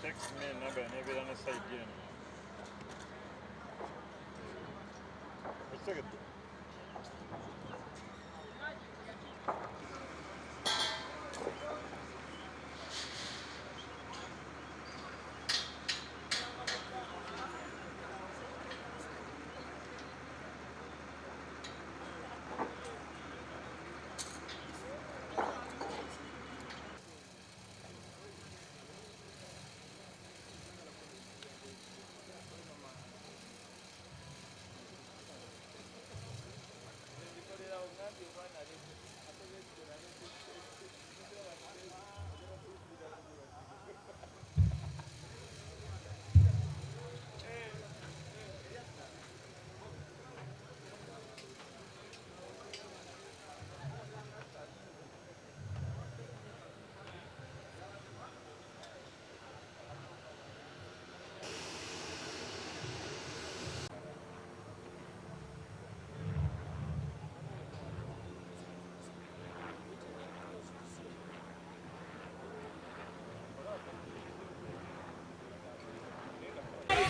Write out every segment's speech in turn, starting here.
Text me number and every other side again. Let's take it.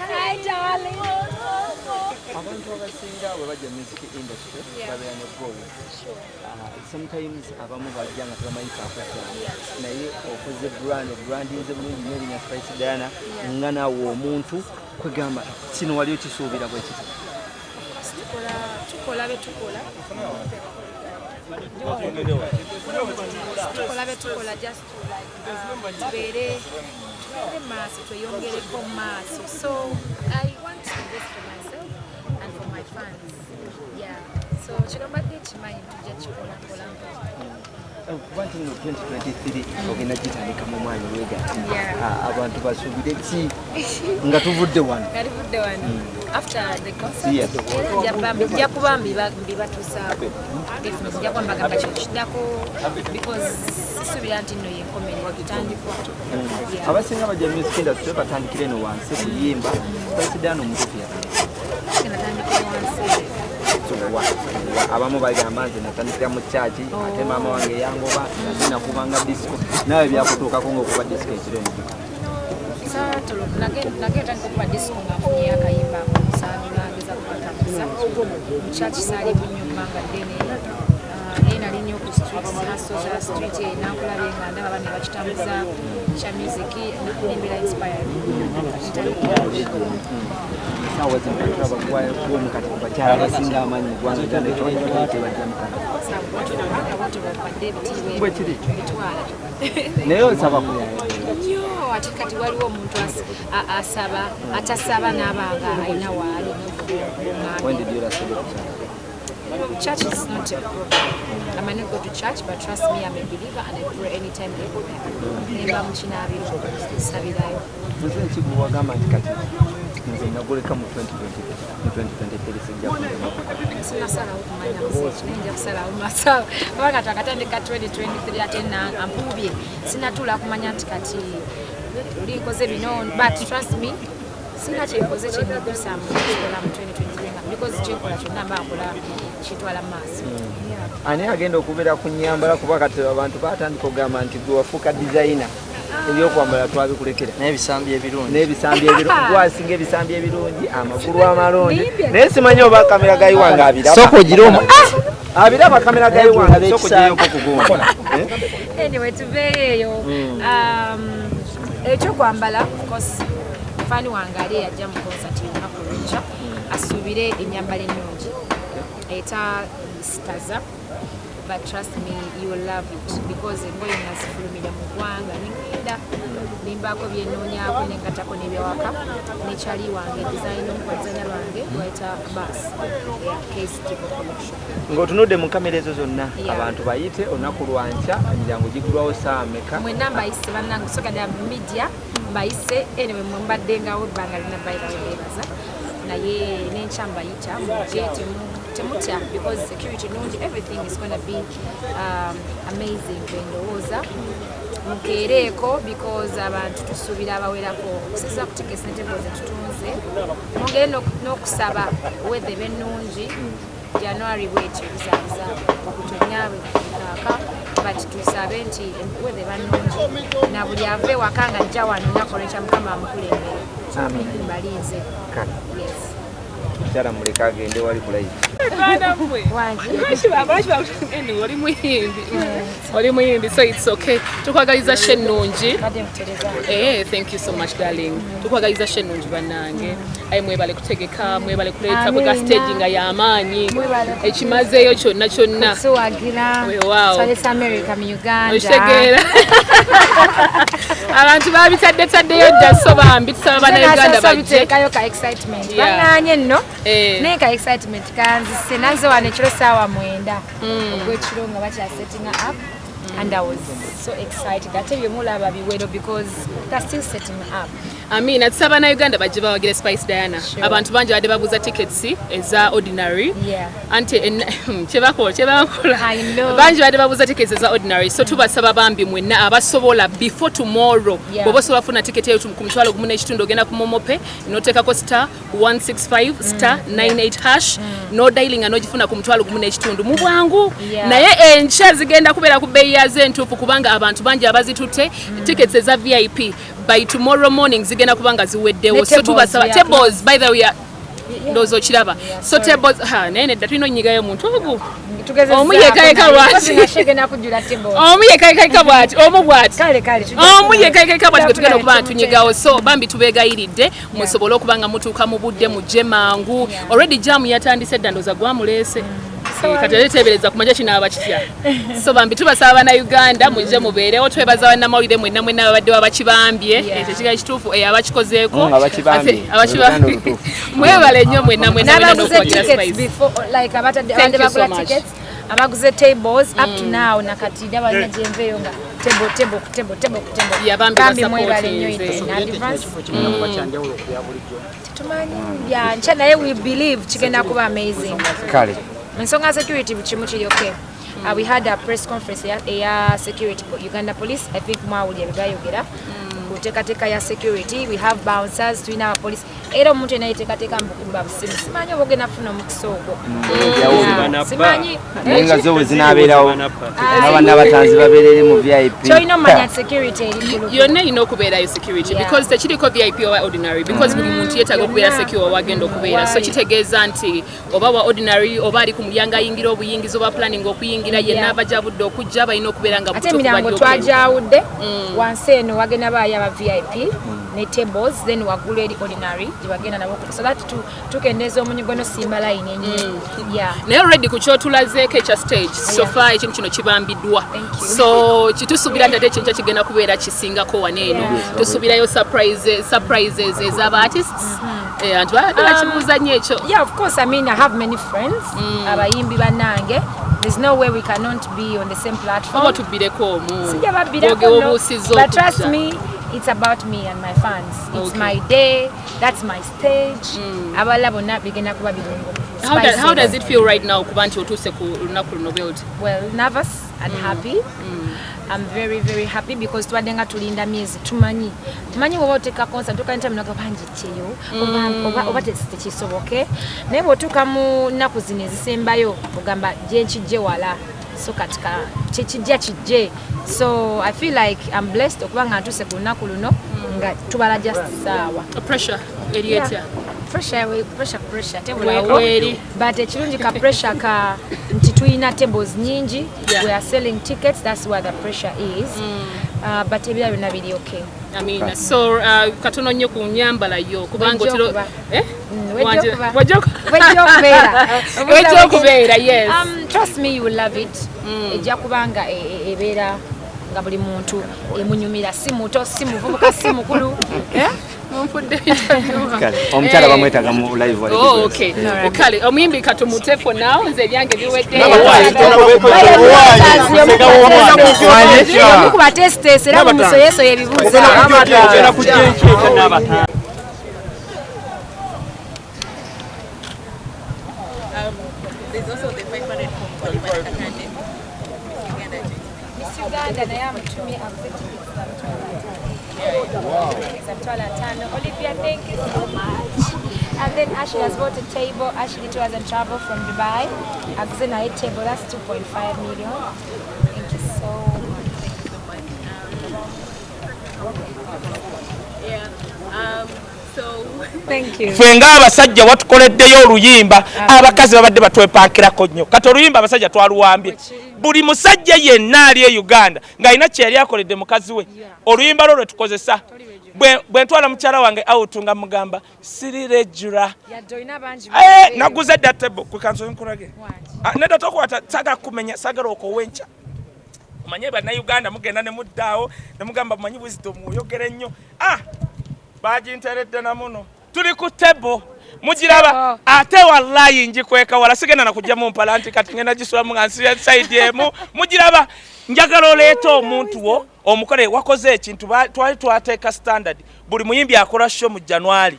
Hi, darling. Abantu abasinga bwe bajja music industry babeera ne goal. Sometimes abamu bajja nga tebamanyi kyakukola naye okoze brandinze bulungi n'erinnya Spice Diana nga naawe omuntu kwegamba kino wali okisuubira bwe kiti. Tukola be tukola. Tukola be tukola just to like tubeere maaso tweyongereko maaso. So I want to invest for myself and for my fans. Yeah. So kino mbadde kimanyi tujja kikola. One thing of 2023 ogenda gitandika mu mwanya wegati abantu basuubire ki nga tuvudde wano after the concert njja kuba mbibatuusaako njja kuba mbagamba kino kiddako because sisuubira nti nno yenkomerera tutandikwa abasinga bajja music industry batandikira eno wansi kuyimba President omutuufu natandikira wansi abamu bagamba nti natandikira mu chachi ate maama wange yangoba nakubanga disco nawe byakutuukako ng'okuba disco ekireni nagenda nkuba disco ngafunye akayimba musanju nageza kubatambuza mu chachi saali bunyuma nga ddene naye nali nnyo ku nasoza street nankulabe nga ndaba bane bakitambuza kya musiki nembera inspired sawa zimpatula bagwomukati ku bakyala abasinga amaanyi mu ggwanga tebajja mukati bwe kiri naye osaba nnyo ate kati waliwo omuntu asaba atasaba n'abanga alina waali church is not a problem. I might not go to church, but trust me, I'm a believer and I pray anytime, everywhere. Nemba mchina abiro, sabilayo. Mzee chibu wagama ntikati. Mzee nagoleka mu 2023 sijja kuba. Sina sala okumanya mzee, nja kusala omumasawa. Abanga twakatandika 2023 ate na ampubye. Sina tula kumanya ntikati. Likoze bino, but trust me, sina kyekoze kyenigisa mu 2023 because kyekola kyonna mba nkola kitwala maaso. Ani agenda okubeera ku nnyambala kuba kati abantu batandika okugamba nti gwe wafuuka designer ebyokwambala twabikulekera n'ebisambi ebirungi gwasinga ebisambi ebirungi amagulu amalungi naye simanyi oba kamera gayiwanga abiraba soko giromu abiraba kamera gayiwanga soko giriyoko kugumba anyway tubeeyo ekyokwambala of course fani wange ali yajja mu concert olunaku lwekya asuubire ennyambala ennungi etasitaza but trust me you will love it because engoye nazifulumira mu ggwanga ningenda nimbaako byenoonyaako nengatako n'ebyawaka nekyali wange design omukwazanya lwange lwaita bas ng'otunudde mu kamera ezo zonna abantu bayite olunaku lwankya emiryango gigulwawo saa mmeka mwenna mbayise bannange sogadde media mbayise anyway mwe mbaddengawo ebbanga lina bayibawebeebaza naye n'enkya mbayita muje temutya because security nungi everything is going to be amazing bendowooza mukeereeko because abantu tusuubira abawerako okusiza kuteeka sente ze tutunze mwongere n'okusaba wedde bennungi January bwetyo bizaabuza okutonyawe waka but tusabe nti whether banungi na buli ave wakanga nja wano nakolecha mukama amukulembere amen balinze yes Chara muleka agende wali kulaiva. Oli muyimbi, so it's okay. Tukwagaliza shenungi. Thank you so much darling. Tukwagaliza shenungi banange. Ayi mwebale kutegeka, mwebale kuleta kwa staging ya amaanyi. Ekimazeyo kyonna. So agira. Wow. South America mu Uganda. Oshegera. Abantu babitadde dda so bambi tusaba bana Uganda bajje. Kayo ka excitement. Bananye nno. Neka excitement kanzi senazo wane kiro sawa mwenda. Ogwekiro nga bacha setting up. And I was so excited. I tell you mulaba biwero because they're still setting up. I mean, at Savannah, Uganda, but Jiva get Spice Diana. Abantu banje bade babuza tickets eza ordinary. Yeah. Ante chebako. I know. Banje bade babuza tickets eza ordinary. So tubasaba bambi mwenna abasobola before tomorrow. Bobosobola funa ticket yetu kumutwalo gumuna ekitundo genda ku momope. Noteka ko star 165 star 98 hash. No dialing anojifuna kumutwalo gumuna ekitundo. Mu bwangu. Naye encha zigenda kubera ku bei ya zentufu kubanga abantu banje abazitutte tickets eza VIP. By tomorrow morning zigenda kubanga ziweddewo so tubasaba tables by the way ndozo kiraba so tables nene datino nyigayo muntu ogu omuye kayeka bwati omubwati omuye kayeka bwati tugenda kuba tunyigawo so bambi tubegayiridde musobola okubanga mutuuka mu budde mu jemangu already jam yatandise dandoza gwamulese kateretebereza kumanja kinaba kitya so bambi tubasaba na Uganda muje muberewo twebaza wana mawulire mwenna abadde babakibambye ekyo kiga kituufu abakikozeeko abakibambye mwebale nnyo mwenna n'okwagira spice like abadde bagula tickets abaguze tables up to now nakati ndabanya jemveyo nga table yabambi mwebale nnyo in advance tumanyi ya ncha naye we believe kigenda kuba amazing kale Nsonga security bichimu kiri okay. We had a press conference ya security Uganda police. I think mwawuli yabayogera. Kutekateka ya security. We have bouncers to our police. Era omuntu enayitekateka mbukumba busimu. Simanyi obogena funa mukisogo. Simanyi nenga zo zinabeerawo. Abana batanzi baberere mu VIP. Choino manya security eri yonna ino okubeera yo security because tekiriko VIP oba ordinary because buli muntu yetaaga okubeera secure wagenda okubeera so kitegeeza nti oba wa ordinary oba ali ku mulyango ayingira obuyingizi oba planning okuyingira yenna abajabudde okujja balina okubeera nga butuufu ate twajawudde wansi eno wagenda baayo aba VIP ne tables then wagula eri ordinary jibagenda nabo so that tukendeeza omunyigo no simba line enye naye already ku kyotulazeeko ekya stage so far ekintu kino kibambiddwa so kitusubira ntate ekintu kigenda kubeera kisingako waneeno tusubirayo surprises ez'aba artists and bakibuuza nnyo ekyo of course I mean I have many friends abayimbi bannange there's no way we cannot be on the same platform oba tubbireko omu but trust me it's about me and my fans it's my day that's my stage abala bonna bigenda kuba birungo how does it feel right now kuba nti otuuse ku lunaku luno build well nervous and happy I'm very very happy because twadenga tulinda miezi tumanyi bwoba oteka concert tukanta mnoga banji kyeyo oba tekisoboke naye bwotuuka mu nnaku zino ezisembayo ogamba gye wala so katika kijje so I feel like I'm blessed okuba nga ntuuse ku lunaku luno nga tubala just sawa pressure erietya pressure tebulawo but ekirungi ka pressure ka nti tuyina tables nyingi we are selling tickets that's where the pressure is but ebira byonna biri okay I mean so katono nnyo ku nyambala yo kubanga otero wajja yes trust me you will love it ejja kubanga ebeera nga buli muntu emunyumira si muto si muvubuka si mukulu omukyala bamwetaga mu live wali okay okale omuyimbi katumute for now nze byange biwedde kuba test era mu miso yeso yebibuuza there's also the 500 from Olivia Kakande Miss Uganda naye amutumye Olivia, thank you so much. And then Ashley has bought a table. Ashley too hasn't traveled from Dubai. I've seen a table, that's 2.5 million. Thank you. Ffe ng'abasajja watukoleddeyo oluyimba abakazi babadde batwepankirako nnyo kati oluyimba abasajja twaluwambye buli musajja yenna ali e Uganda ng'alina kye yali akoledde mukazi we oluyimba lwo lwe tukozesa bwe ntwala mukyala wange awutu nga mugamba sirirejjula naguze dda tebo ku kanso nkurage nedda tokwata sagala kumenya sagala okowenca omanye bannayuganda mugenda ne muddaawo ne mugamba mumanyi wisdom oyogera ennyo baginteredde na muno tuli ku tebo mugiraba ate wallahi njikweka wala sigenda na kujja mu mpalanti kati ngenda gisulamu nga nsi side emu mugiraba njagala oleeta omuntu wo omukole wakoze ekintu twali twateeka standard buli muyimbi akola show mu January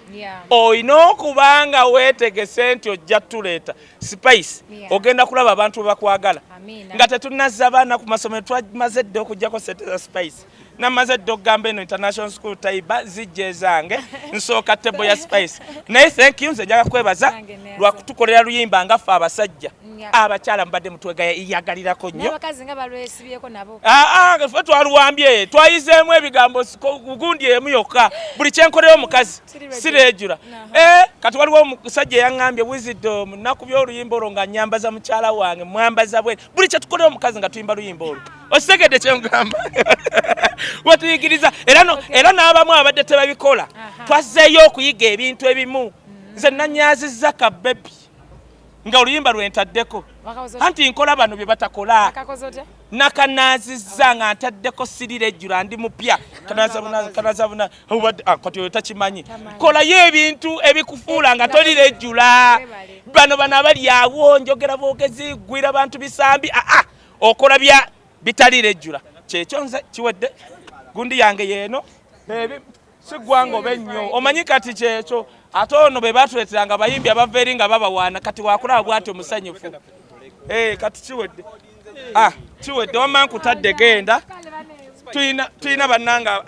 oyina okubanga weetegese nti ojja tuleeta spice ogenda kulaba abantu bakwagala nga tetunazza baana ku masomero twamaze dde okujjako sente spice namaze dde okugamba eno international school taiba zijje zange nsooka tebo ya spice naye thank you nze njaga kwebaza lwakutukolera luyimba nga ffe abasajja abakyala mbadde mutweyagalirako nnyo n'abakazi nga balwesibyeko nabo ffe twaluwambye twayizeemu ebigambo gundi emu yokka buli kyenkolera omukazi sireejula kati waliwo omusajja eyaŋŋambye wisdom nakubya oluyimba olwo nga nyambaza mukyala wange mwambaza bwe buli kyetukolera omukazi nga tuyimba luyimba olwo okitegedde kyemugamba watuyigiriza era n'abamu abadde tebabikola twazzeeyo okuyiga ebintu ebimu nze nanyazizza kabebi nga oluyimba lwentaddeko anti nkola bano bye batakola nakanazizza nga ntaddeko sirirejjula ndi mupya kanazabuna kati oyo takimanyi kolayo ebintu ebikufuula nga tolirejjula bano abali awo njogera boogezi gwira bantu bisambi okola bya bitalirejjula kyekyo nze kiwedde gundi yange yeeno sigwanga oba ennyo omanyi kati kyekyo ate ono be batuleeteranga abayimbi abaveeri nga babawaana kati wakulaba bwati omusanyufu kati kiwedde wamma nkutadde genda tuyina bannanga